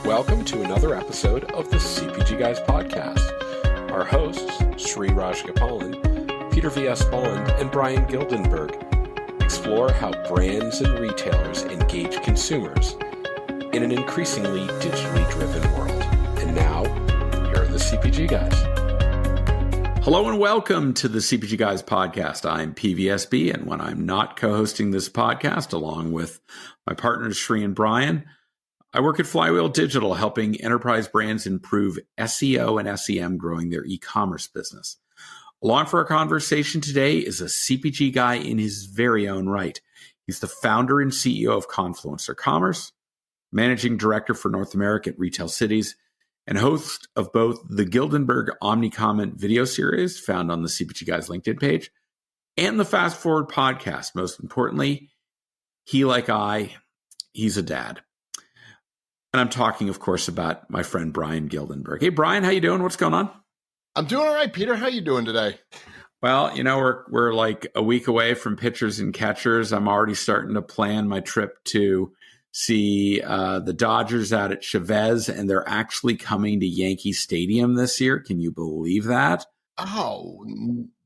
Welcome to another episode of the CPG Guys podcast. Our hosts, Sri Rajgopalan, Peter V.S. Bond, and Brian Gildenberg, explore how brands and retailers engage consumers in an increasingly digitally driven world. And now, here are the CPG Guys. Hello and welcome to the CPG Guys podcast. I'm PVSB, and when I'm not co-hosting this podcast, along with my partners Sri and Brian, I work at Flywheel Digital, helping enterprise brands improve SEO and SEM, growing their e-commerce business. Along for our conversation today is a CPG guy in his very own right. He's the founder and CEO of Confluencer Commerce, managing director for North America at Retail Cities, and host of both the Gildenberg Omni-Comment video series found on the CPG Guys LinkedIn page and the Fast Forward podcast. Most importantly, he, like I, he's a dad. And I'm talking, of course, about my friend Brian Gildenberg. Hey, Brian, how you doing? What's going on? I'm doing all right, Peter. How you doing today? Well, you know, we're like a week away from pitchers and catchers. I'm already starting to plan my trip to see the Dodgers out at Chavez, and they're actually coming to Yankee Stadium this year. Can you believe that? Oh,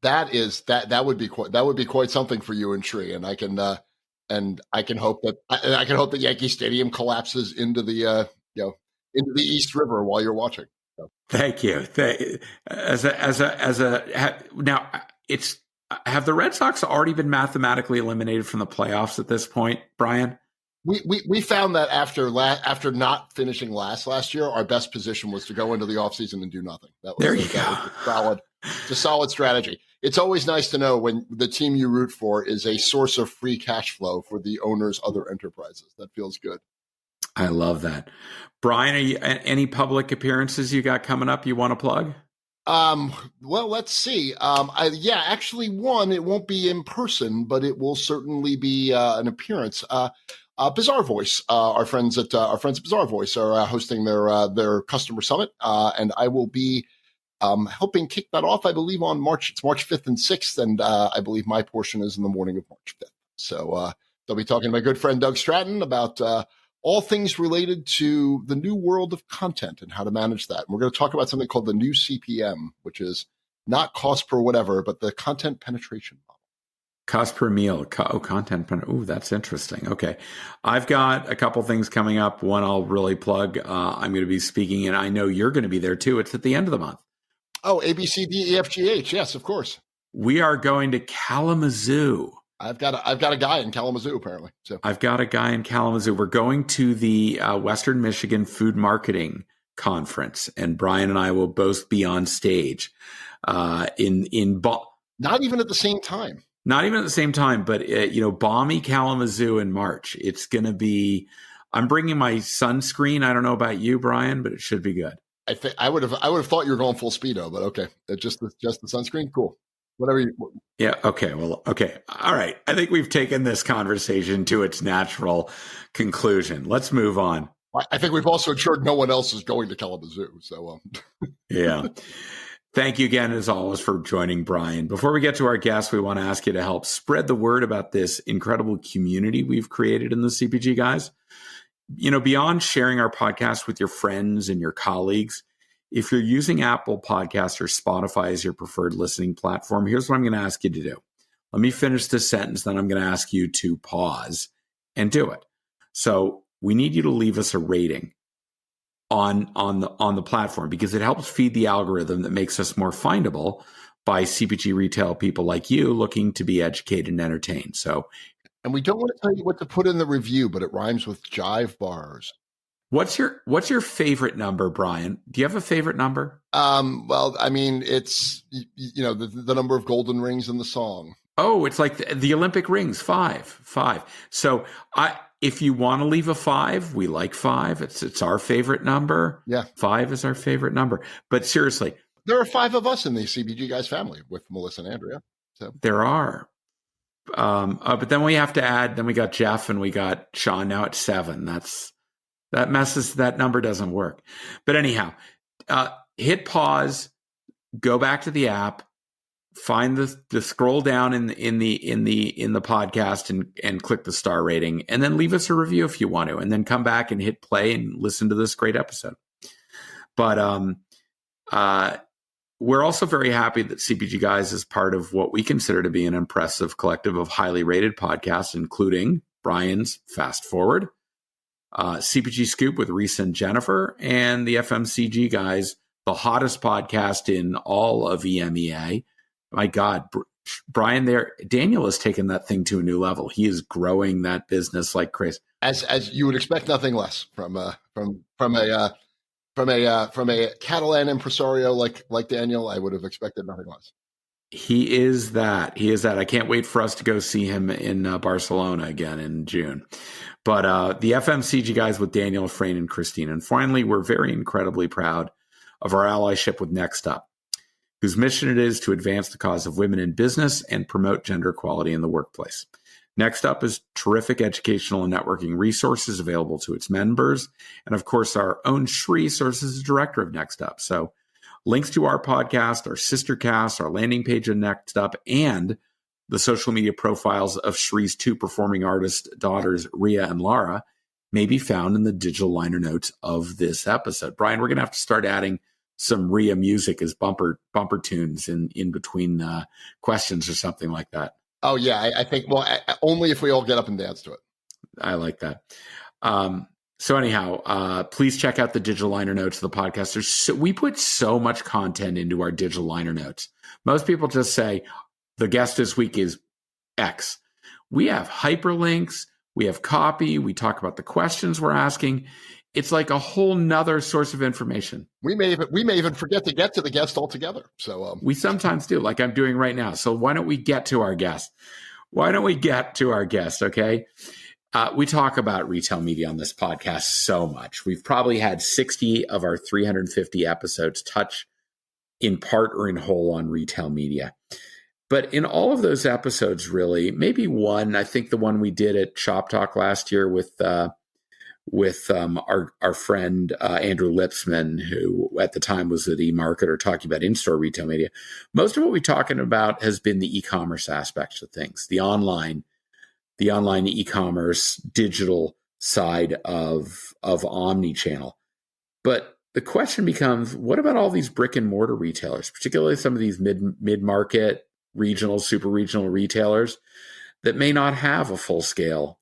that would be quite something for you and Sri, and I can hope that Yankee Stadium collapses into the into the East River while you're watching. So. Thank you. Now have the Red Sox already been mathematically eliminated from the playoffs at this point, Brian? We found that after not finishing last year, our best position was to go into the offseason and do nothing. It's a solid strategy. It's always nice to know when the team you root for is a source of free cash flow for the owner's other enterprises. That feels good. I love that. Brian, any public appearances you got coming up you want to plug? Well, let's see. Actually one, it won't be in person, but it will certainly be an appearance. Bizarre Voice, our friends at Bizarre Voice are hosting their customer summit, and I will be helping kick that off. I believe on March 5th and 6th, and I believe my portion is in the morning of March 5th. So they'll be talking to my good friend Doug Stratton about all things related to the new world of content and how to manage that. And we're going to talk about something called the new CPM, which is not cost per whatever, but the content penetration model. Cost per meal. Content. Oh, that's interesting. Okay. I've got a couple things coming up. One I'll really plug. I'm going to be speaking, and I know you're going to be there too. It's at the end of the month. Oh, ABCDEFGH. Yes, of course. We are going to Kalamazoo. I've got a guy in Kalamazoo, apparently. So I've got a guy in Kalamazoo. We're going to the Western Michigan Food Marketing Conference, and Brian and I will both be on stage not even at the same time. Not even at the same time, but balmy Kalamazoo in March. It's going to be. I'm bringing my sunscreen. I don't know about you, Brian, but it should be good. I would have thought you were going full speedo, but okay, just the sunscreen, cool. Whatever you. Yeah. Okay. Well. Okay. All right. I think we've taken this conversation to its natural conclusion. Let's move on. I think we've also ensured no one else is going to Kalamazoo. So. Yeah. Thank you again, as always, for joining Brian. Before we get to our guests, we want to ask you to help spread the word about this incredible community we've created in the CPG Guys. Beyond sharing our podcast with your friends and your colleagues, if you're using Apple Podcasts or Spotify as your preferred listening platform, here's what I'm going to ask you to do. Let me finish this sentence, then I'm going to ask you to pause and do it. So we need you to leave us a rating on the platform, because it helps feed the algorithm that makes us more findable by CPG retail people like you looking to be educated and entertained. So, and we don't want to tell you what to put in the review, but it rhymes with jive bars. What's your favorite number, Brian? Do you have a favorite number? Well, I mean, it's the number of golden rings in the song. Oh, it's like the Olympic rings, 5. So if you want to leave a 5, we like 5. It's our favorite number. Yeah. 5 is our favorite number. But seriously. There are 5 of us in the CPG Guys family with Melissa and Andrea. So there are. But then we have to add, then we got Jeff and we got Sean. Now it's 7. That number doesn't work. But anyhow, hit pause, go back to the app, find the scroll down in the podcast and click the star rating, and then leave us a review if you want to, and then come back and hit play and listen to this great episode. But we're also very happy that CPG Guys is part of what we consider to be an impressive collective of highly rated podcasts, including Brian's Fast Forward, CPG Scoop with Reese and Jennifer, and the FMCG Guys, the hottest podcast in all of EMEA. My God, Brian, Daniel has taken that thing to a new level. He is growing that business like crazy. As you would expect, nothing less from a Catalan impresario like Daniel. I would have expected nothing less. He is that. I can't wait for us to go see him in Barcelona again in June. But the FMCG Guys with Daniel, Frayne, and Christine. And finally, we're very incredibly proud of our allyship with Next Up, whose mission it is to advance the cause of women in business and promote gender equality in the workplace. Next Up is terrific educational and networking resources available to its members. And of course, our own Shri serves as the director of Next Up. So links to our podcast, our sister cast, our landing page of Next Up, and the social media profiles of Shri's two performing artist daughters, Ria and Lara, may be found in the digital liner notes of this episode. Brian, we're going to have to start adding some Ria music as bumper tunes in between questions or something like that. Oh yeah, I think only if we all get up and dance to it. I like that. So anyhow, please check out the digital liner notes of the podcast. We put so much content into our digital liner notes. Most people just say the guest this week is X. We have hyperlinks. We have copy. We talk about the questions we're asking. It's like a whole nother source of information. We may even forget to get to the guest altogether. So we sometimes do, like I'm doing right now. So why don't we get to our guest? Okay. We talk about retail media on this podcast so much. We've probably had 60 of our 350 episodes touch in part or in whole on retail media. But in all of those episodes, really, maybe one, I think the one we did at Shop Talk last year with our friend Andrew Lipsman, who at the time was at eMarketer talking about in-store retail media. Most of what we're talking about has been the e-commerce aspects of things, the online e-commerce digital side of omni-channel. But the question becomes, what about all these brick and mortar retailers, particularly some of these mid-market, regional, super regional retailers that may not have a full-scale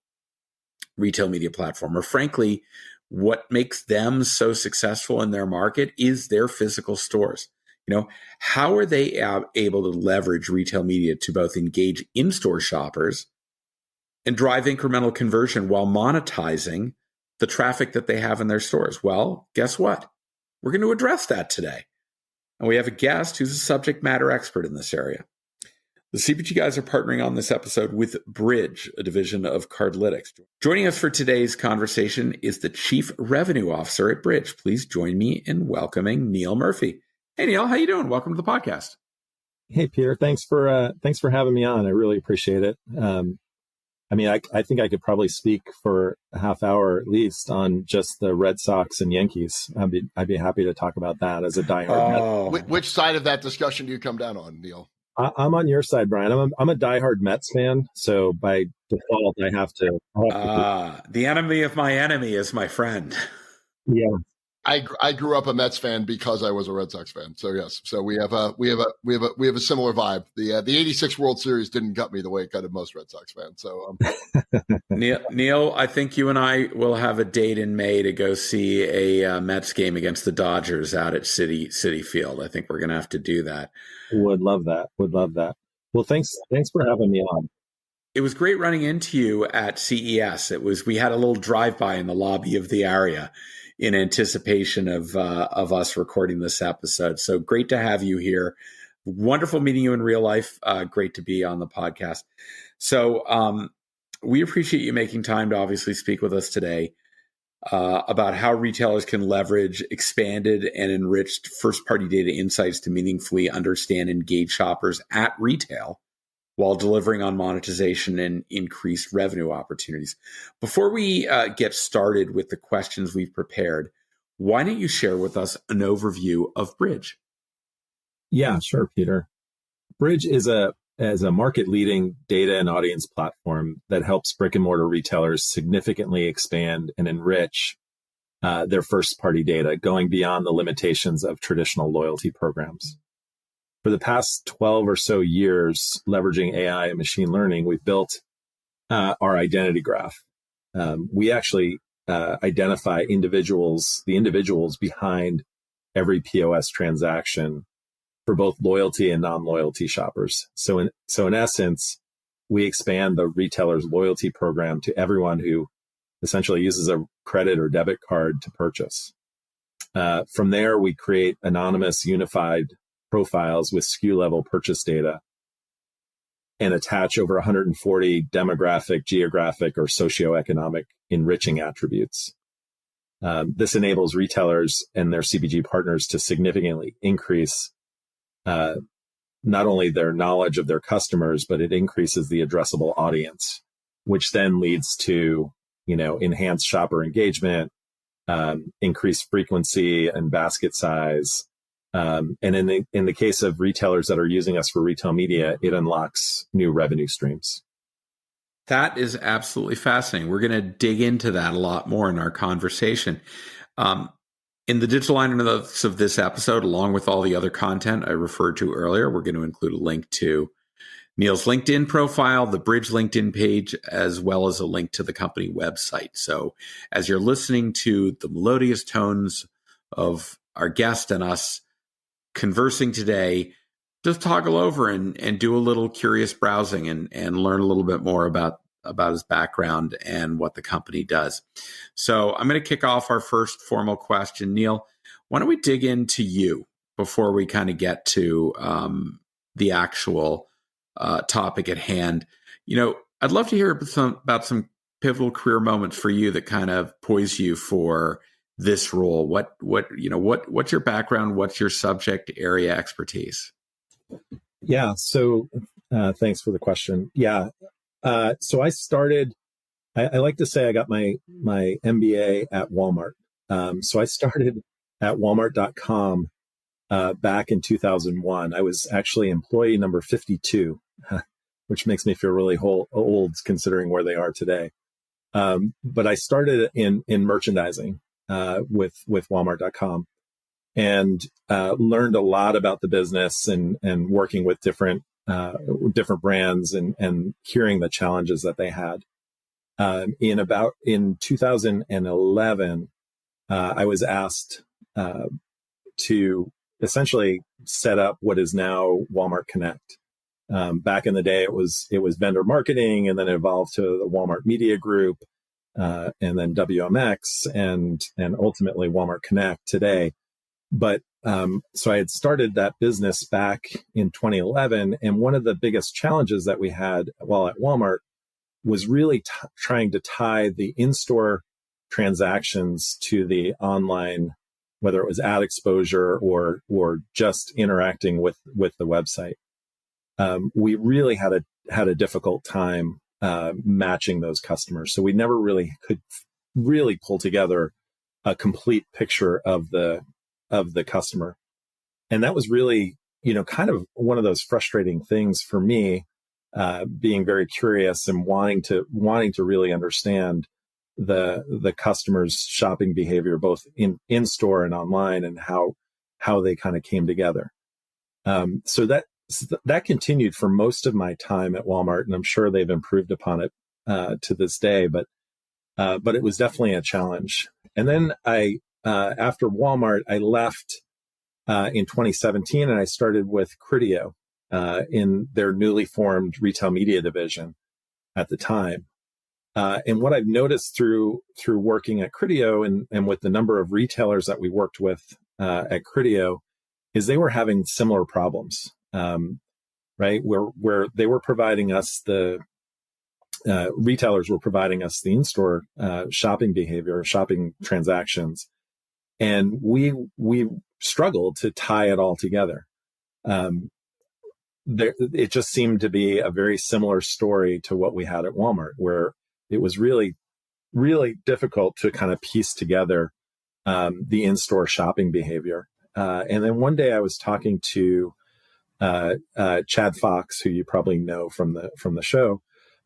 retail media platform, or frankly, what makes them so successful in their market is their physical stores. How are they able to leverage retail media to both engage in-store shoppers and drive incremental conversion while monetizing the traffic that they have in their stores? Well, guess what? We're going to address that today. And we have a guest who's a subject matter expert in this area. The CPG Guys are partnering on this episode with Bridg, a division of Cardlytics. Joining us for today's conversation is the Chief Revenue Officer at Bridg. Please join me in welcoming Neil Murphy. Hey, Neil, how you doing? Welcome to the podcast. Hey, Peter. Thanks for having me on. I really appreciate it. I think I could probably speak for a half hour at least on just the Red Sox and Yankees. I'd be happy to talk about that as a diehard Met. Which side of that discussion do you come down on, Neil? I'm on your side, Brian. I'm a diehard Mets fan, so by default, I have to. The enemy of my enemy is my friend. Yeah, I grew up a Mets fan because I was a Red Sox fan. So yes, so we have a similar vibe. The '86 World Series didn't gut me the way it gutted most Red Sox fans. So Neil, I think you and I will have a date in May to go see a Mets game against the Dodgers out at Citi Field. I think we're going to have to do that. Would love that. Well, thanks for having me on. It was great running into you at CES. We had a little drive-by in the lobby of the area in anticipation of us recording this episode. So great to have you here. Wonderful meeting you in real life. Great to be on the podcast. So we appreciate you making time to obviously speak with us today about how retailers can leverage expanded and enriched first-party data insights to meaningfully understand and engage shoppers at retail while delivering on monetization and increased revenue opportunities. Before we get started with the questions we've prepared, why don't you share with us an overview of Bridg? Yeah, sure, Peter. Bridg is a market-leading data and audience platform that helps brick and mortar retailers significantly expand and enrich their first-party data, going beyond the limitations of traditional loyalty programs. For the past 12 or so years, leveraging AI and machine learning, we've built our identity graph. We actually identify the individuals behind every POS transaction for both loyalty and non-loyalty shoppers. So in essence, we expand the retailer's loyalty program to everyone who essentially uses a credit or debit card to purchase. From there, we create anonymous unified profiles with SKU level purchase data and attach over 140 demographic, geographic, or socioeconomic enriching attributes. This enables retailers and their CPG partners to significantly increase not only their knowledge of their customers, but it increases the addressable audience, which then leads to, enhanced shopper engagement, increased frequency and basket size. And in the case of retailers that are using us for retail media, it unlocks new revenue streams. That is absolutely fascinating. We're going to dig into that a lot more in our conversation. In the digital liner notes of this episode, along with all the other content I referred to earlier, we're going to include a link to Neil's LinkedIn profile, the Bridg LinkedIn page, as well as a link to the company website. So as you're listening to the melodious tones of our guest and us conversing today, just toggle over and do a little curious browsing and learn a little bit more about his background and what the company does. So I'm going to kick off our first formal question. Neil, why don't we dig into you before we kind of get to the actual topic at hand? I'd love to hear about some pivotal career moments for you that kind of poise you for this role. What's your background? What's your subject area expertise? Yeah. So thanks for the question. Yeah. So I started, I like to say I got my MBA at Walmart. So I started at walmart.com back in 2001. I was actually employee number 52, which makes me feel really old considering where they are today. But I started in merchandising with walmart.com and learned a lot about the business and working with different brands and hearing the challenges that they had. In 2011, I was asked to essentially set up what is now Walmart Connect. Back in the day, it was vendor marketing, and then it evolved to the Walmart Media Group, and then WMX, and ultimately Walmart Connect today. But so I had started that business back in 2011, and one of the biggest challenges that we had while at Walmart was really trying to tie the in-store transactions to the online, whether it was ad exposure or just interacting with the website. We really had a difficult time matching those customers, so we never really could pull together a complete picture of the customer. And that was really, kind of one of those frustrating things for me, being very curious and wanting to really understand the customer's shopping behavior, both in store and online, and how they kind of came together. So that continued for most of my time at Walmart, and I'm sure they've improved upon it to this day, but it was definitely a challenge. And then after Walmart, I left in 2017, and I started with Criteo in their newly formed retail media division at the time. And what I've noticed through working at Criteo and with the number of retailers that we worked with at Criteo is they were having similar problems, right? Where they were providing us retailers were providing us the in-store shopping behavior, shopping transactions. And we struggled to tie it all together. It just seemed to be a very similar story to what we had at Walmart, where it was really, really difficult to kind of piece together the in-store shopping behavior. And then one day I was talking to Chad Fox, who you probably know from the show,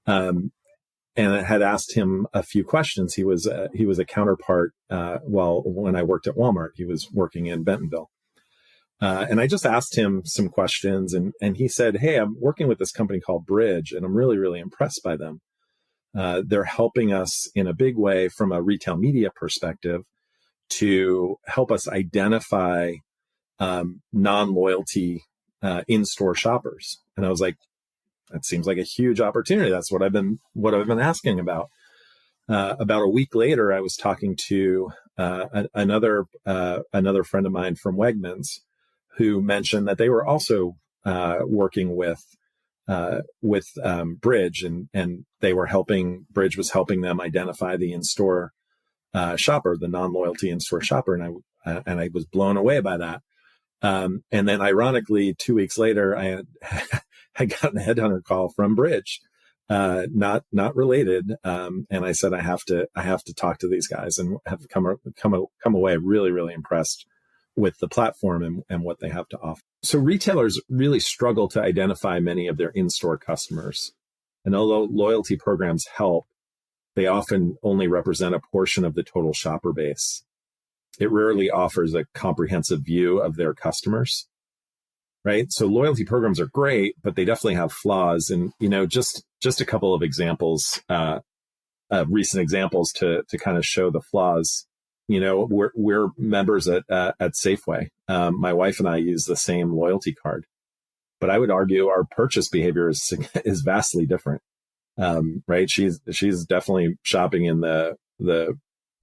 and I had asked him a few questions. He was a counterpart when I worked at Walmart. He was working in Bentonville. And I just asked him some questions, and he said, "Hey, I'm working with this company called Bridg, and I'm really, really impressed by them. They're helping us in a big way from a retail media perspective to help us identify non-loyalty in-store shoppers." And I was like, "That seems like a huge opportunity. That's what I've been asking about." About a week later, I was talking to another friend of mine from Wegmans, who mentioned that they were also working with Bridg, and Bridg was helping them identify the in-store shopper, the non-loyalty in-store shopper, and I was blown away by that. And then, ironically, 2 weeks later, I got a headhunter call from Bridg, not related, and I said I have to talk to these guys, and have come away really, really impressed with the platform and what they have to offer. So retailers really struggle to identify many of their in-store customers. And although loyalty programs help, they often only represent a portion of the total shopper base. It rarely offers a comprehensive view of their customers, right? So loyalty programs are great, but they definitely have flaws. And, just a couple of examples, recent examples to kind of show the flaws. We're members at Safeway. My wife and I use the same loyalty card, but I would argue our purchase behavior is vastly different. Right? She's definitely shopping in the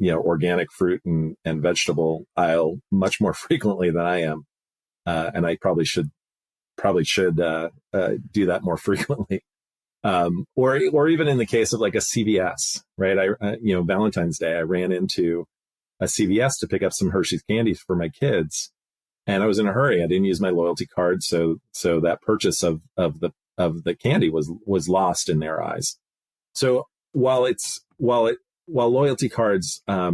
organic fruit and vegetable aisle much more frequently than I am, and I probably should do that more frequently. Or even in the case of like a CVS, right? Valentine's Day, I ran into a CVS to pick up some Hershey's candies for my kids, and I was in a hurry. I didn't use my loyalty card, so that purchase of the candy was lost in their eyes. So while loyalty cards are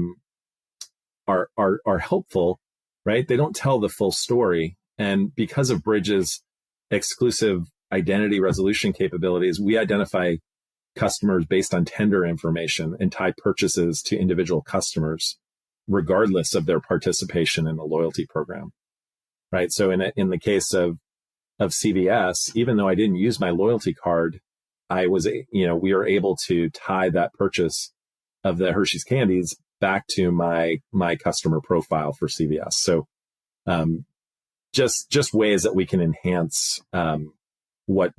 helpful, right? They don't tell the full story, and because of Bridg's exclusive identity resolution capabilities, we identify customers based on tender information and tie purchases to individual customers, regardless of their participation in the loyalty program, right? So in the case of CVS, even though I didn't use my loyalty card, we were able to tie that purchase of the Hershey's candies back to my customer profile for CVS. So just ways that we can enhance what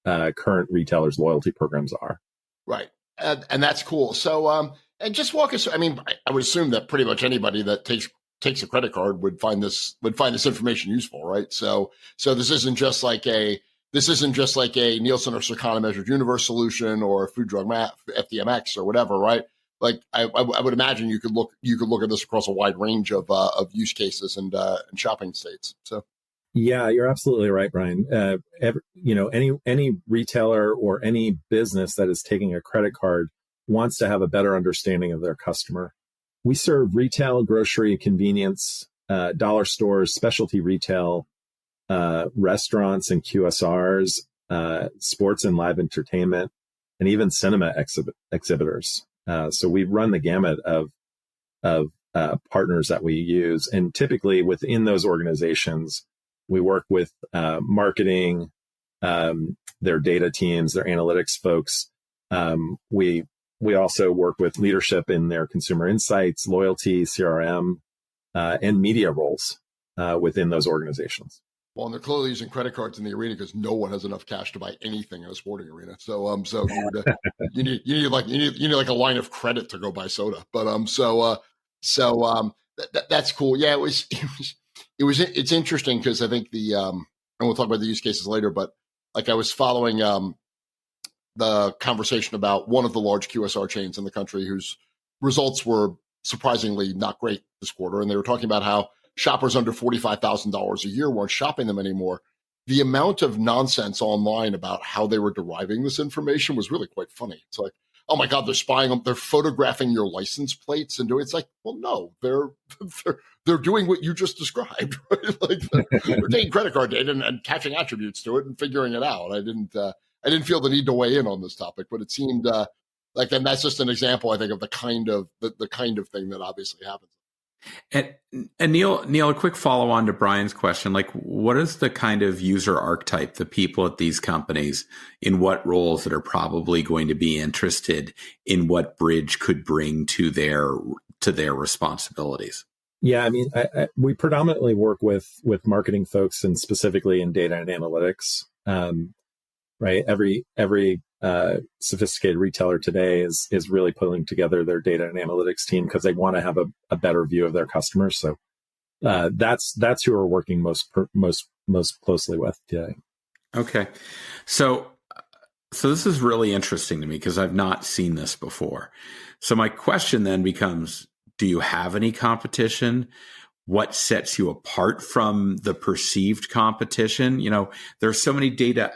current retailers' loyalty programs are. Right. And that's cool. So, and just walk us. I mean, I would assume that pretty much anybody that takes a credit card would find this information useful, right? So this isn't just like a Nielsen or Circana measured universe solution or a food drug FDMX or whatever, right? Like I would imagine you could look at this across a wide range of use cases and shopping states. So. Yeah, you're absolutely right, Brian. Any retailer or any business that is taking a credit card wants to have a better understanding of their customer. We serve retail, grocery, convenience, dollar stores, specialty retail, restaurants and QSRs, sports and live entertainment, and even cinema exhibitors. So we run the gamut of partners that we use, and typically within those organizations, we work with marketing, their data teams, their analytics folks. We also work with leadership in their consumer insights, loyalty, CRM, and media roles within those organizations. Well, and they're clearly using credit cards in the arena because no one has enough cash to buy anything in a sporting arena. So you need like a line of credit to go buy soda. But that's cool. Yeah, it's interesting because I think and we'll talk about the use cases later, but like I was following the conversation about one of the large QSR chains in the country whose results were surprisingly not great this quarter. And they were talking about how shoppers under $45,000 a year weren't shopping them anymore. The amount of nonsense online about how they were deriving this information was really quite funny. It's like, oh my God, they're spying on, they're photographing your license plates and doing, it's like, well, no, they're doing what you just described, right? Like they're taking credit card data and attaching attributes to it and figuring it out. I didn't feel the need to weigh in on this topic, but it seemed like, and that's just an example, I think, of the kind of thing that obviously happens. And Neil, a quick follow on to Brian's question, like what is the kind of user archetype, the people at these companies, in what roles that are probably going to be interested in what Bridg could bring to their responsibilities? Yeah, I mean, we predominantly work with marketing folks and specifically in data and analytics. Right, every sophisticated retailer today is really pulling together their data and analytics team because they want to have a better view of their customers. So that's who we're working most closely with today. Okay, so this is really interesting to me because I've not seen this before. So my question then becomes: do you have any competition? What sets you apart from the perceived competition? You know, there's so many data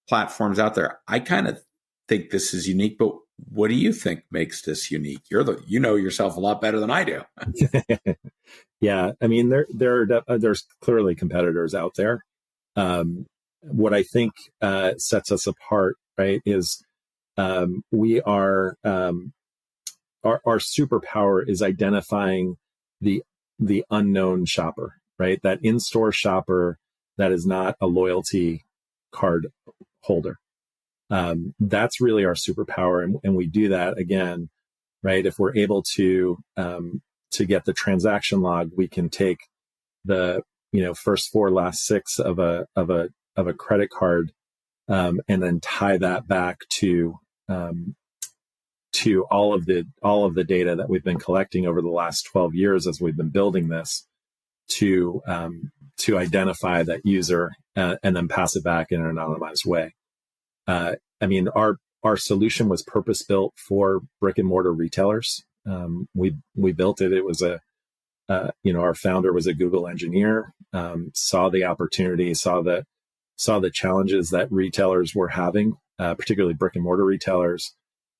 platforms out there. I kind of think this is unique, but what do you think makes this unique? You know yourself a lot better than I do. Yeah, I mean, there's clearly competitors out there. What I think sets us apart, right, is we are our superpower is identifying the unknown shopper, right? That in-store shopper that is not a loyalty card holder. That's really our superpower, and we do that again, right? If we're able to get the transaction log, we can take the first 4, last 6 of a credit card, and then tie that back to all of the data that we've been collecting over the last 12 years as we've been building this to identify that user and then pass it back in an anonymized way. I mean, our solution was purpose built for brick and mortar retailers. We built it. It was our founder was a Google engineer, saw the opportunity, saw the challenges that retailers were having, particularly brick and mortar retailers,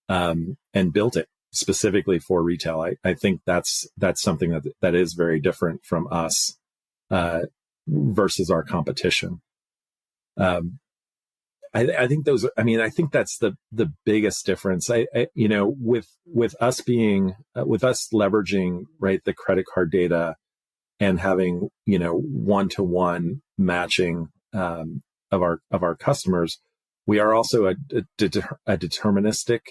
and built it specifically for retail. I think that's something that is very different from us versus our competition. I think that's the biggest difference. With us leveraging, right, the credit card data and having, one-to-one matching of our customers, we are also a deterministic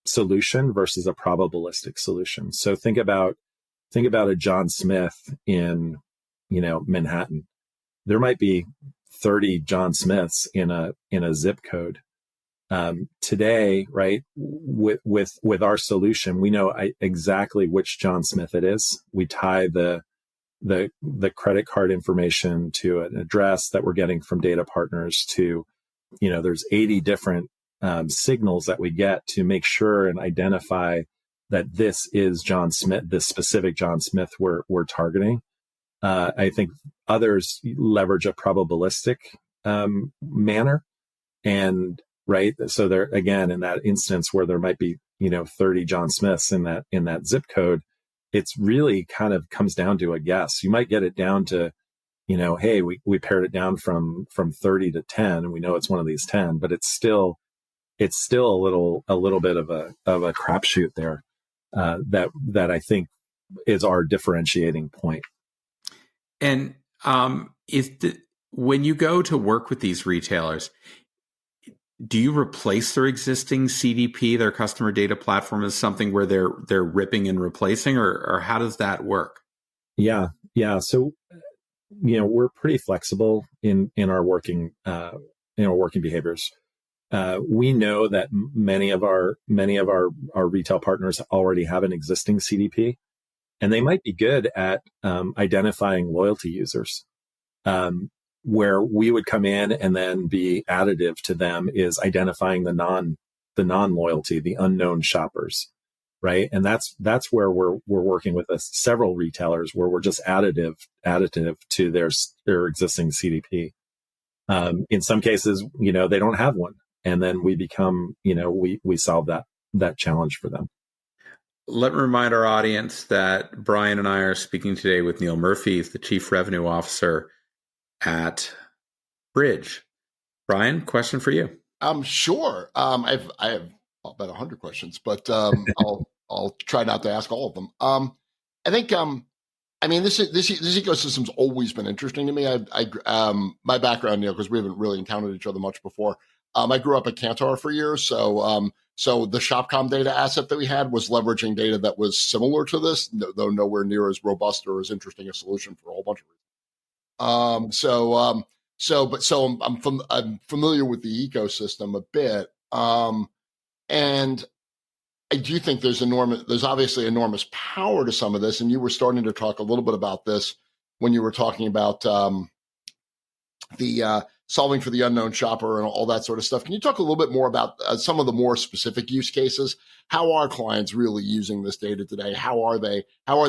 solution versus a probabilistic solution. So think about a John Smith in, Manhattan. There might be 30 John Smiths in a zip code. Today, right, with our solution, we know exactly which John Smith it is. We tie the credit card information to an address that we're getting from data partners to, there's 80 different signals that we get to make sure and identify that this is John Smith, this specific John Smith we're targeting. I think others leverage a probabilistic manner, and right. So there again, in that instance where there might be 30 John Smiths in that zip code, it's really kind of comes down to a guess. You might get it down to, hey, we pared it down from 30 to 10, and we know it's one of these 10, but it's still a little bit of a crapshoot there that I think is our differentiating point. And when you go to work with these retailers, do you replace their existing CDP, their customer data platform, as something where they're ripping and replacing, or how does that work? Yeah. So, we're pretty flexible in our working behaviors. We know that many of our retail partners already have an existing CDP, and they might be good at identifying loyalty users. Where we would come in and then be additive to them is identifying the non-loyalty, the unknown shoppers, right? And that's where we're working with several retailers where we're just additive to their existing CDP. In some cases, they don't have one. and then we become, we solve that challenge for them. Let me remind our audience that Brian and I are speaking today with Neil Murphy, he's the Chief Revenue Officer at Bridg. Brian, question for you. Sure. I have about 100 questions, but I'll try not to ask all of them. I think this ecosystem's always been interesting to me. My background, because we haven't really encountered each other much before. I grew up at Kantar for years, so the Shopcom data asset that we had was leveraging data that was similar to this, though nowhere near as robust or as interesting a solution for a whole bunch of reasons. I'm familiar with the ecosystem a bit, and I do think there's obviously enormous power to some of this, and you were starting to talk a little bit about this when you were talking about the solving for the unknown shopper and all that sort of stuff. Can you talk a little bit more about some of the more specific use cases? How are clients really using this data today? How are they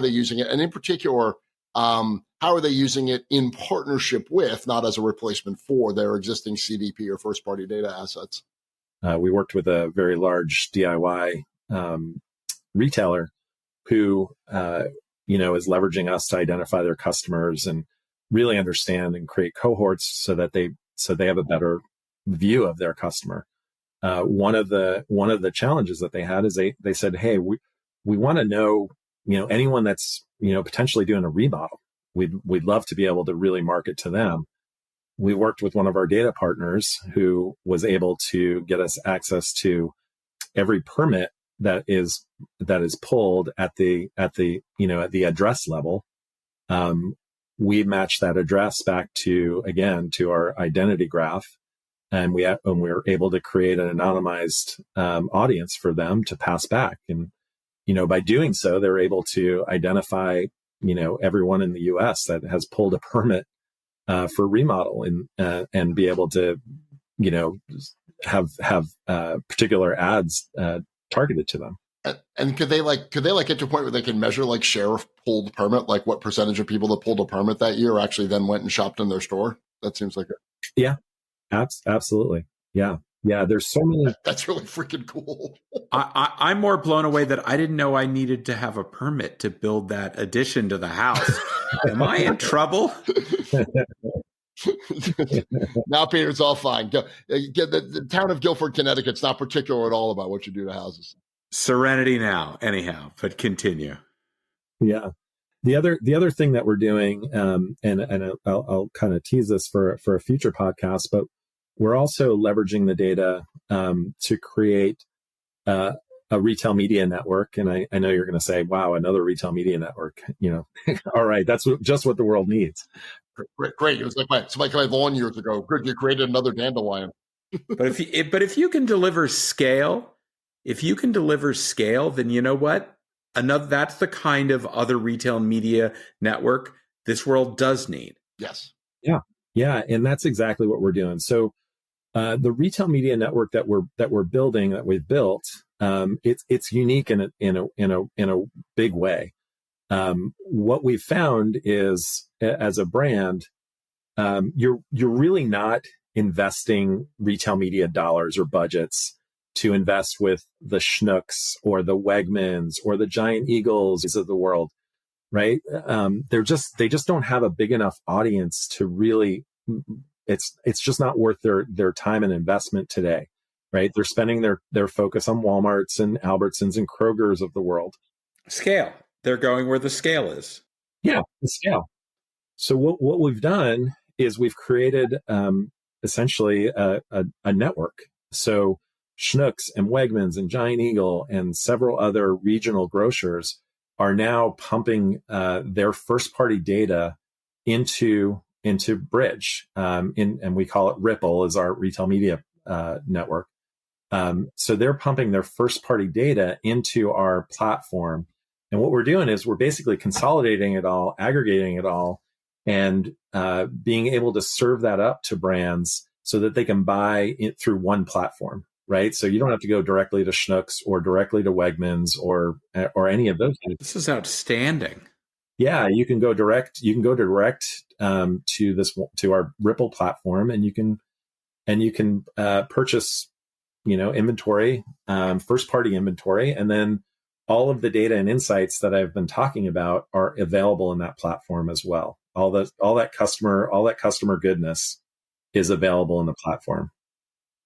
using it? And in particular, how are they using it in partnership with, not as a replacement for, their existing CDP or first-party data assets? We worked with a very large DIY retailer who, is leveraging us to identify their customers and really understand and create cohorts so they have a better view of their customer. One of the challenges that they had is they said, hey, we want to know, anyone that's, potentially doing a remodel. We'd love to be able to really market to them. We worked with one of our data partners who was able to get us access to every permit that is pulled at the address level. We match that address back to our identity graph, and we're able to create an anonymized audience for them to pass back. And by doing so, they're able to identify everyone in the U.S. that has pulled a permit for remodel and be able to have particular ads targeted to them. And could they get to a point where they can measure share of pulled permit, like what percentage of people that pulled a permit that year actually then went and shopped in their store? That seems like it. Yeah, absolutely. Yeah. There's so many. That's really freaking cool. I'm more blown away that I didn't know I needed to have a permit to build that addition to the house. Am I in trouble? Now, Peter, it's all fine. The town of Guilford, Connecticut's not particular at all about what you do to houses. Serenity now, anyhow, but continue. Yeah. The other thing that we're doing, and I'll kind of tease this for a future podcast, but we're also leveraging the data to create a retail media network. And I know you're going to say, "Wow, another retail media network." All right, that's just what the world needs. Great. It was like my lawn years ago. Good, you created another dandelion. But if you can deliver scale. If you can deliver scale, then you know what? That's the kind of other retail media network this world does need. Yes. Yeah. And that's exactly what we're doing. So the retail media network that we're building, that we've built, it's unique in a big way. What we've found is, as a brand, you're really not investing retail media dollars or budgets to invest with the Schnucks or the Wegmans or the Giant Eagles of the world, right? They just don't have a big enough audience to really. It's just not worth their time and investment today, right? They're spending their focus on Walmarts and Albertsons and Krogers of the world. Scale. They're going where the scale is. Yeah, the scale. So what we've done is we've created essentially a network. So Schnucks and Wegmans and Giant Eagle and several other regional grocers are now pumping their first-party data into Bridg, and we call it Ripple as our retail media network. So they're pumping their first-party data into our platform, and what we're doing is we're basically consolidating it all, aggregating it all, and being able to serve that up to brands so that they can buy it through one platform. Right, so you don't have to go directly to Schnucks or directly to Wegmans or any of those. This is outstanding. Yeah, you can go direct. You can go direct to our Ripple platform, and you can purchase inventory, first party inventory, and then all of the data and insights that I've been talking about are available in that platform as well. All that customer goodness is available in the platform.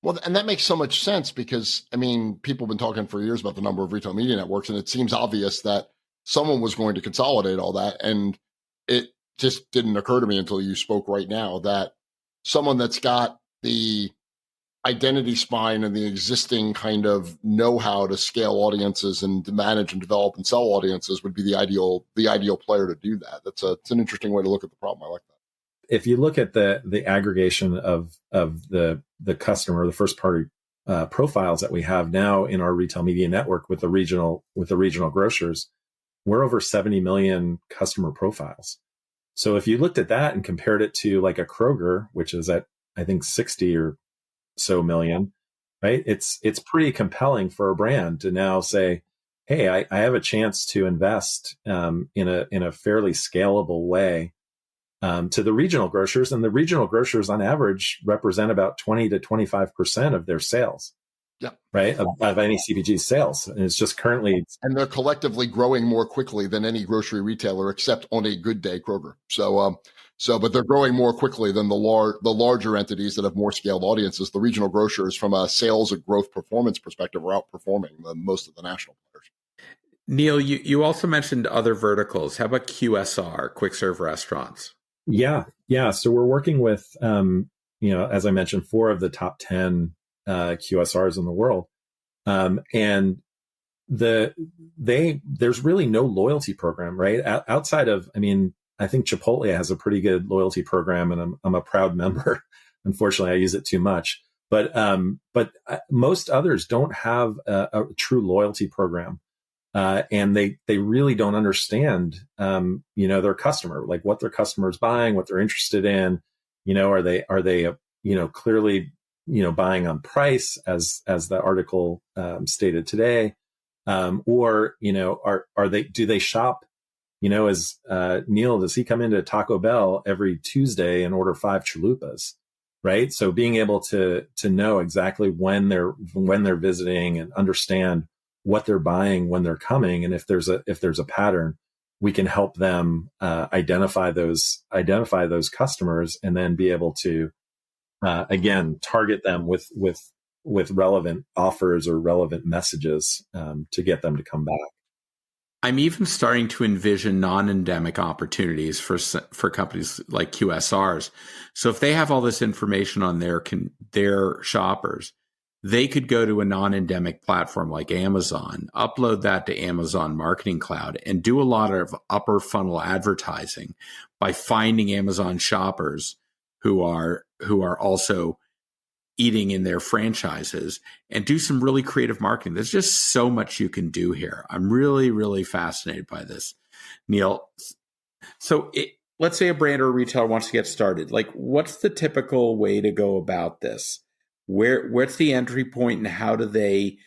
Well, and that makes so much sense because, I mean, people have been talking for years about the number of retail media networks, and it seems obvious that someone was going to consolidate all that. And it just didn't occur to me until you spoke right now that someone that's got the identity spine and the existing kind of know-how to scale audiences and to manage and develop and sell audiences would be the ideal player to do that. It's an interesting way to look at the problem. I like that. If you look at the aggregation of the customer, the first party profiles that we have now in our retail media network with the regional grocers, we're over 70 million customer profiles. So if you looked at that and compared it to like a Kroger, which is at I think 60 or so million, right? It's pretty compelling for a brand to now say, hey, I have a chance to invest in a fairly scalable way to the regional grocers, and the regional grocers on average represent about 20 to 25% of their sales. Yeah. Right. Of any CPG sales. And it's just currently. And they're collectively growing more quickly than any grocery retailer, except on a good day, Kroger. But they're growing more quickly than the larger entities that have more scaled audiences. The regional grocers, from a sales and growth performance perspective, are outperforming most of the national players. Neil, you also mentioned other verticals. How about QSR, quick serve restaurants? Yeah. So we're working with, as I mentioned, 4 of the top 10 QSRs in the world. And there's really no loyalty program, right? Outside of, I think Chipotle has a pretty good loyalty program, and I'm a proud member. Unfortunately, I use it too much. But most others don't have a true loyalty program. And they really don't understand, their customer, like what their customer is buying, what they're interested in. Are they clearly, buying on price as the article stated today, or do they shop? As Neil, does he come into Taco Bell every Tuesday and order 5 chalupas? Right. So being able to know exactly when they're visiting and understand what they're buying when they're coming, and if there's a pattern, we can help them identify those customers, and then be able to again target them with relevant offers or relevant messages to get them to come back. I'm even starting to envision non-endemic opportunities for companies like QSRs. So if they have all this information on their shoppers, they could go to a non-endemic platform like Amazon, upload that to Amazon Marketing Cloud, and do a lot of upper funnel advertising by finding Amazon shoppers who are also eating in their franchises, and do some really creative marketing. There's just so much you can do here. I'm really, really fascinated by this, Neil. So let's say a brand or a retailer wants to get started. Like, what's the typical way to go about this? What's the entry point, and how do they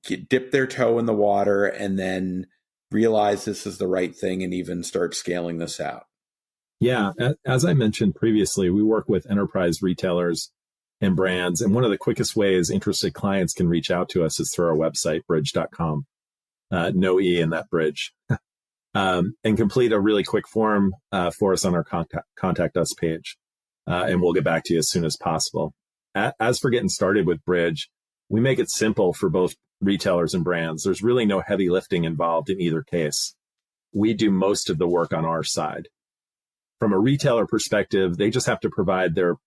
dip their toe in the water and then realize this is the right thing and even start scaling this out? Yeah. As I mentioned previously, we work with enterprise retailers and brands. And one of the quickest ways interested clients can reach out to us is through our website, bridg.com. No E in that Bridg. And complete a really quick form for us on our contact us page. And we'll get back to you as soon as possible. As for getting started with Bridg, we make it simple for both retailers and brands. There's really no heavy lifting involved in either case. We do most of the work on our side. From a retailer perspective, they just have to provide their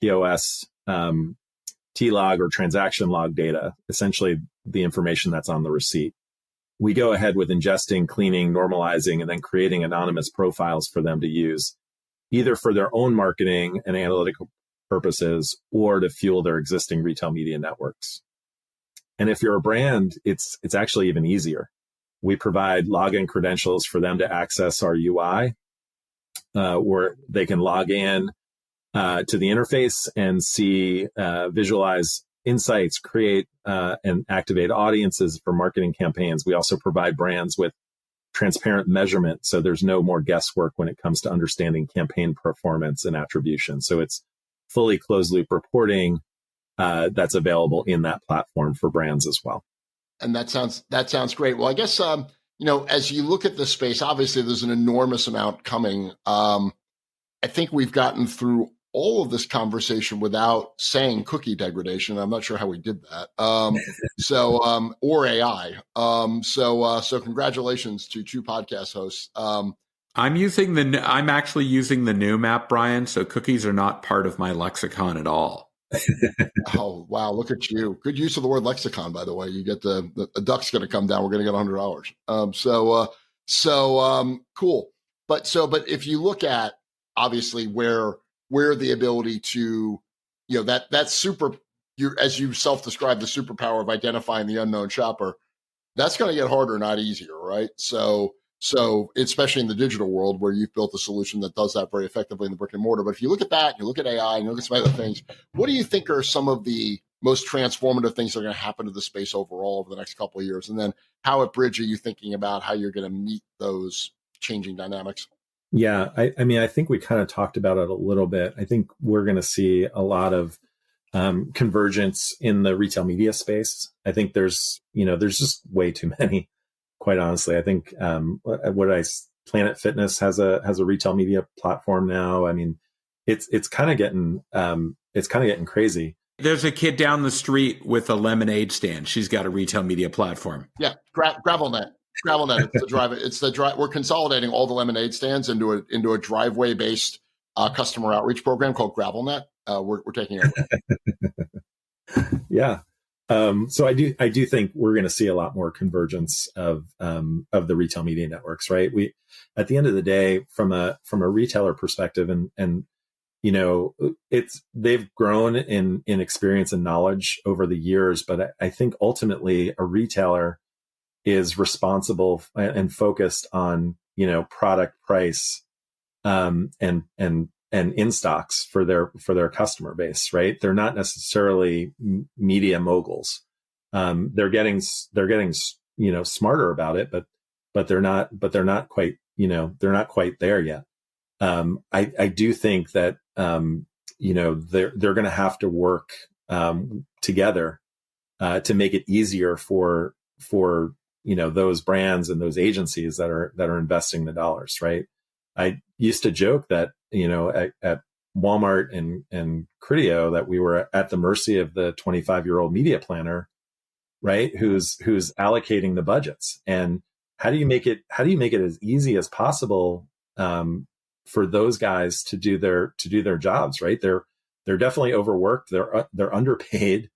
POS T-log or transaction log data, essentially the information that's on the receipt. We go ahead with ingesting, cleaning, normalizing, and then creating anonymous profiles for them to use, either for their own marketing and analytical purposes or to fuel their existing retail media networks. And if you're a brand, it's actually even easier. We provide login credentials for them to access our UI, where they can log in to the interface and see, visualize insights, create and activate audiences for marketing campaigns. We also provide brands with transparent measurement, so there's no more guesswork when it comes to understanding campaign performance and attribution. So it's fully closed loop reporting that's available in that platform for brands as well. And that sounds great. Well, I guess as you look at this space, obviously there's an enormous amount coming. I think we've gotten through all of this conversation without saying cookie degradation. I'm not sure how we did that. Or AI. So congratulations to two podcast hosts. I'm actually using the new map, Brian. So cookies are not part of my lexicon at all. Oh, wow. Look at you. Good use of the word lexicon, by the way. You get the duck's going to come down. We're going to get $100. Cool. But if you look at obviously where the ability to, that super, as you self-described, the superpower of identifying the unknown shopper, that's going to get harder, not easier, right? So especially in the digital world where you've built a solution that does that very effectively in the brick and mortar. But if you look at that, you look at AI, and you look at some other things, what do you think are some of the most transformative things that are going to happen to the space overall over the next couple of years? And then how at Bridg are you thinking about how you're going to meet those changing dynamics? Yeah, I mean, I think we kind of talked about it a little bit. I think we're going to see a lot of convergence in the retail media space. I think there's just way too many, quite honestly. I think Planet Fitness has a retail media platform now. I mean, it's kind of getting crazy. There's a kid down the street with a lemonade stand. She's got a retail media platform. Yeah, GravelNet. It's the drive. We're consolidating all the lemonade stands into a driveway-based customer outreach program called GravelNet. We're taking it. Yeah. So I do think we're going to see a lot more convergence of the retail media networks, right? We, at the end of the day, from a retailer perspective, and they've grown in experience and knowledge over the years, but I think ultimately a retailer is responsible and focused on product price and in stocks for their customer base, right? They're not necessarily media moguls. They're getting smarter about it, but they're not quite there yet. I do think that they're going to have to work together to make it easier for those brands and those agencies that are investing the dollars, right? I used to joke that, at Walmart and Criteo that we were at the mercy of the 25-year-old media planner, right? Who's allocating the budgets. And how do you make it as easy as possible for those guys to do their jobs, right? They're definitely overworked. They're underpaid,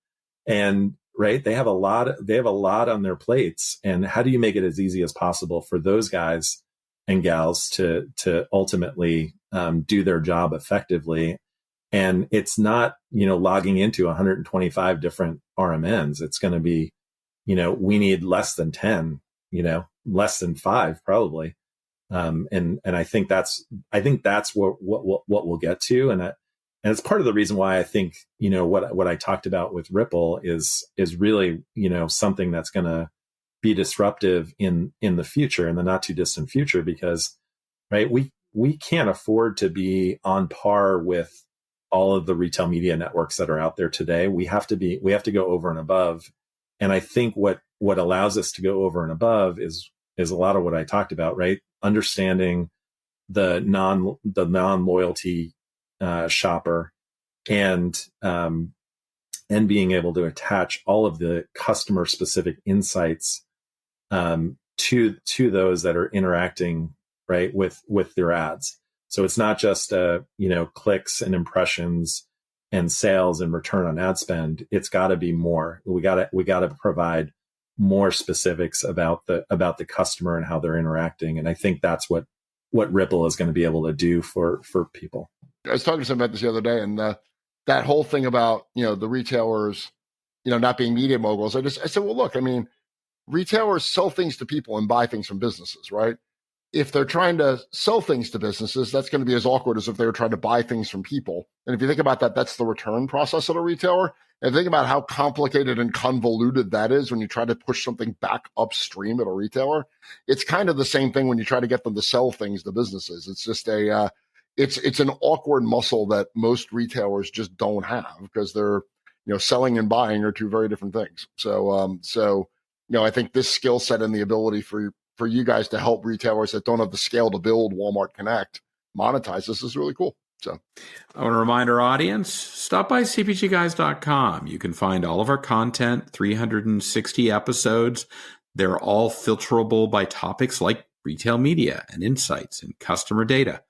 and right, they have a lot on their plates. And how do you make it as easy as possible for those guys and gals to ultimately do their job effectively? And it's not, logging into 125 different RMNs. It's going to be, we need less than 10, less than 5 probably. And I think that's what we'll get to. And it's part of the reason why I think, what I talked about with Ripple is really, something that's going to be disruptive in the future, in the not too distant future, because, right, we can't afford to be on par with all of the retail media networks that are out there today. We have to go over and above. And I think what allows us to go over and above is a lot of what I talked about, right? Understanding the non-loyalty shopper and being able to attach all of the customer specific insights to those that are interacting, right, with their ads. So it's not just clicks and impressions and sales and return on ad spend. It's got to be more. We got to provide more specifics about the customer and how they're interacting. And I think that's what Ripple is going to be able to do for people. I was talking to someone about this the other day, and that whole thing about, the retailers, not being media moguls. I said, well, look, I mean, retailers sell things to people and buy things from businesses, right? If they're trying to sell things to businesses, that's going to be as awkward as if they were trying to buy things from people. And if you think about that, that's the return process at a retailer. And think about how complicated and convoluted that is when you try to push something back upstream at a retailer. It's kind of the same thing when you try to get them to sell things to businesses. It's just it's an awkward muscle that most retailers just don't have, because they're selling and buying are two very different things. So I think this skill set and the ability for you guys to help retailers that don't have the scale to build Walmart Connect monetize this is really cool. So I want to remind our audience, stop by cpgguys.com. You can find all of our content, 360 episodes. They're all filterable by topics like retail media and insights and customer data.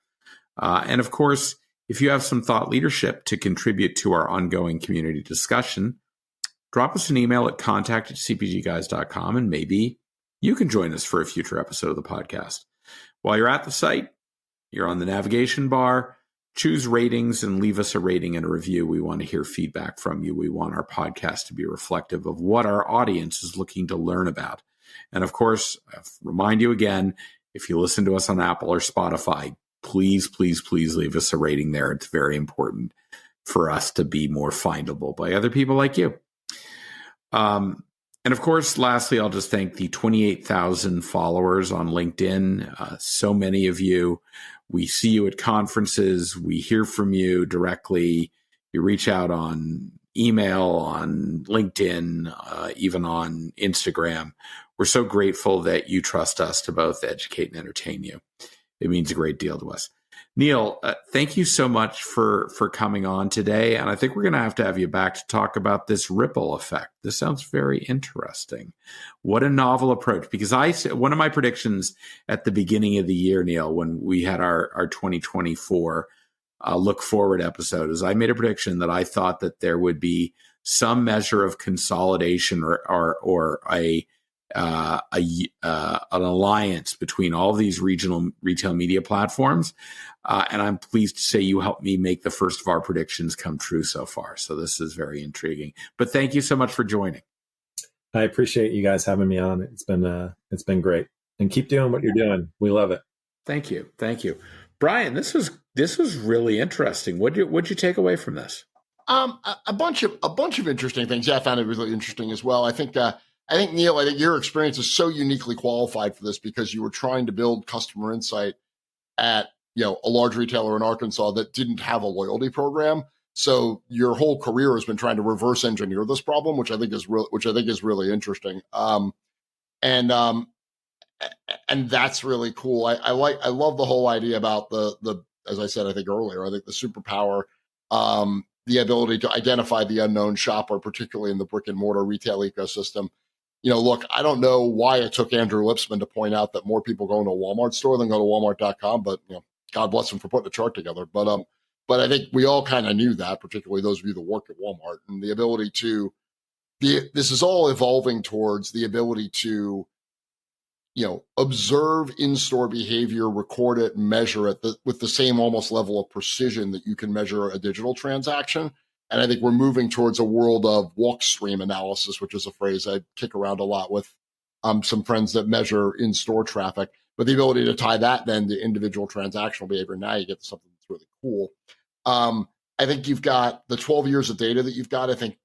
And of course, if you have some thought leadership to contribute to our ongoing community discussion, drop us an email at contact@cpgguys.com, and maybe you can join us for a future episode of the podcast. While you're at the site, you're on the navigation bar, choose ratings and leave us a rating and a review. We want to hear feedback from you. We want our podcast to be reflective of what our audience is looking to learn about. And of course, I remind you again, if you listen to us on Apple or Spotify, please, please, please leave us a rating there. It's very important for us to be more findable by other people like you. And of course, lastly, I'll just thank the 28,000 followers on LinkedIn. So many of you. We see you at conferences. We hear from you directly. You reach out on email, on LinkedIn, even on Instagram. We're so grateful that you trust us to both educate and entertain you. It means a great deal to us. Neil, thank you so much for coming on today. And I think we're going to have you back to talk about this ripple effect. This sounds very interesting. What a novel approach. Because one of my predictions at the beginning of the year, Neil, when we had our 2024 look forward episode, is I made a prediction that I thought that there would be some measure of consolidation or an alliance between all of these regional retail media platforms. And I'm pleased to say you helped me make the first of our predictions come true so far. So this is very intriguing. But thank you so much for joining. I appreciate you guys having me on. It's been great. And keep doing what you're doing. We love it. Thank you. Thank you. Brian, this was really interesting. What'd you take away from this? A bunch of interesting things. Yeah, I found it really interesting as well. I think Neil, your experience is so uniquely qualified for this because you were trying to build customer insight at a large retailer in Arkansas that didn't have a loyalty program. So your whole career has been trying to reverse engineer this problem, which I think is really interesting. And that's really cool. I love the whole idea about the as I said, I think earlier, I think the superpower, the ability to identify the unknown shopper, particularly in the brick and mortar retail ecosystem. Look, I don't know why it took Andrew Lipsman to point out that more people go into a Walmart store than go to Walmart.com, but God bless him for putting a chart together. But I think we all kind of knew that, particularly those of you that work at Walmart, and the ability to this is all evolving towards the ability to observe in-store behavior, record it, measure it with the same almost level of precision that you can measure a digital transaction. And I think we're moving towards a world of walk stream analysis, which is a phrase I kick around a lot with some friends that measure in-store traffic. But the ability to tie that then to individual transactional behavior, now you get to something that's really cool. I think you've got the 12 years of data that you've got, I think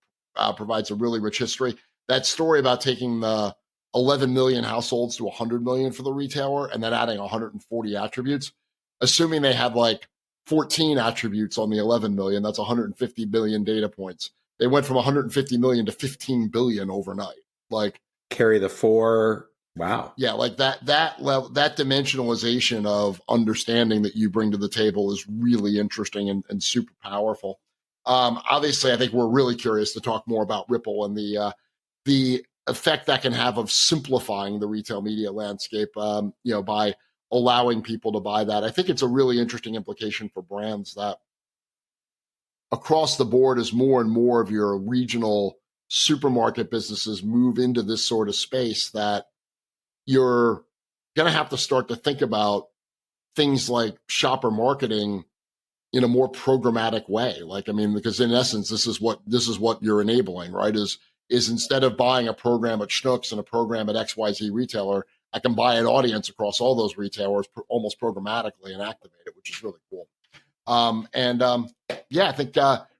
provides a really rich history. That story about taking the 11 million households to 100 million for the retailer and then adding 140 attributes, assuming they had like 14 attributes on the 11 million, that's 150 billion data points. They went from 150 million to 15 billion overnight. Like carry the 4. Wow. Yeah. Like that level, that dimensionalization of understanding that you bring to the table is really interesting and super powerful. Obviously I think we're really curious to talk more about Ripple and the effect that can have of simplifying the retail media landscape, by allowing people to buy that. I think it's a really interesting implication for brands that across the board, as more and more of your regional supermarket businesses move into this sort of space, that you're going to have to start to think about things like shopper marketing in a more programmatic way. Because in essence, this is what you're enabling, right? Is instead of buying a program at Schnucks and a program at XYZ retailer, I can buy an audience across all those retailers almost programmatically and activate it, which is really cool. I think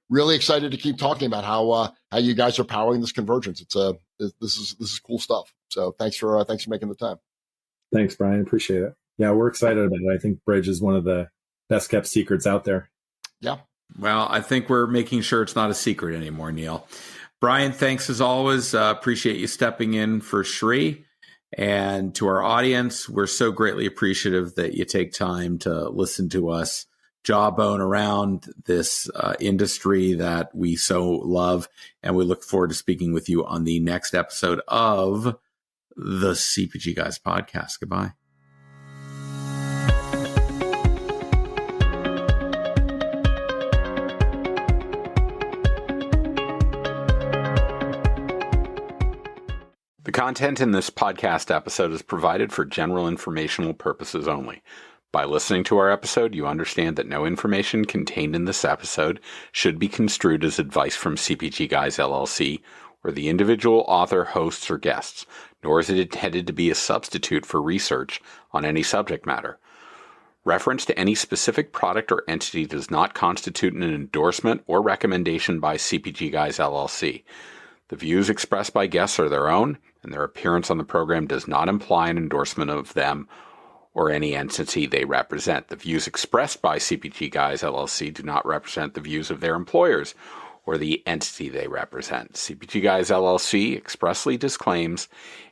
really excited to keep talking about how you guys are powering this convergence. This is cool stuff. So thanks for making the time. Thanks, Brian. Appreciate it. Yeah, we're excited about it. I think Bridg is one of the best kept secrets out there. Yeah. Well, I think we're making sure it's not a secret anymore, Neil. Brian, thanks as always. Appreciate you stepping in for Sri. And to our audience, we're so greatly appreciative that you take time to listen to us jawbone around this industry that we so love. And we look forward to speaking with you on the next episode of the CPG Guys podcast. Goodbye. The content in this podcast episode is provided for general informational purposes only. By listening to our episode, you understand that no information contained in this episode should be construed as advice from CPG Guys LLC or the individual author, hosts, or guests, nor is it intended to be a substitute for research on any subject matter. Reference to any specific product or entity does not constitute an endorsement or recommendation by CPG Guys LLC. The views expressed by guests are their own, and their appearance on the program does not imply an endorsement of them or any entity they represent. The views expressed by CPG Guys LLC do not represent the views of their employers or the entity they represent. CPG Guys LLC expressly disclaims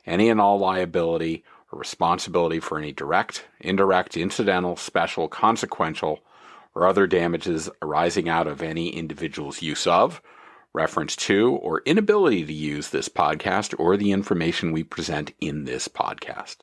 any and all liability or responsibility for any direct, indirect, incidental, special, consequential, or other damages arising out of any individual's use of, reference to, or inability to use this podcast or the information we present in this podcast.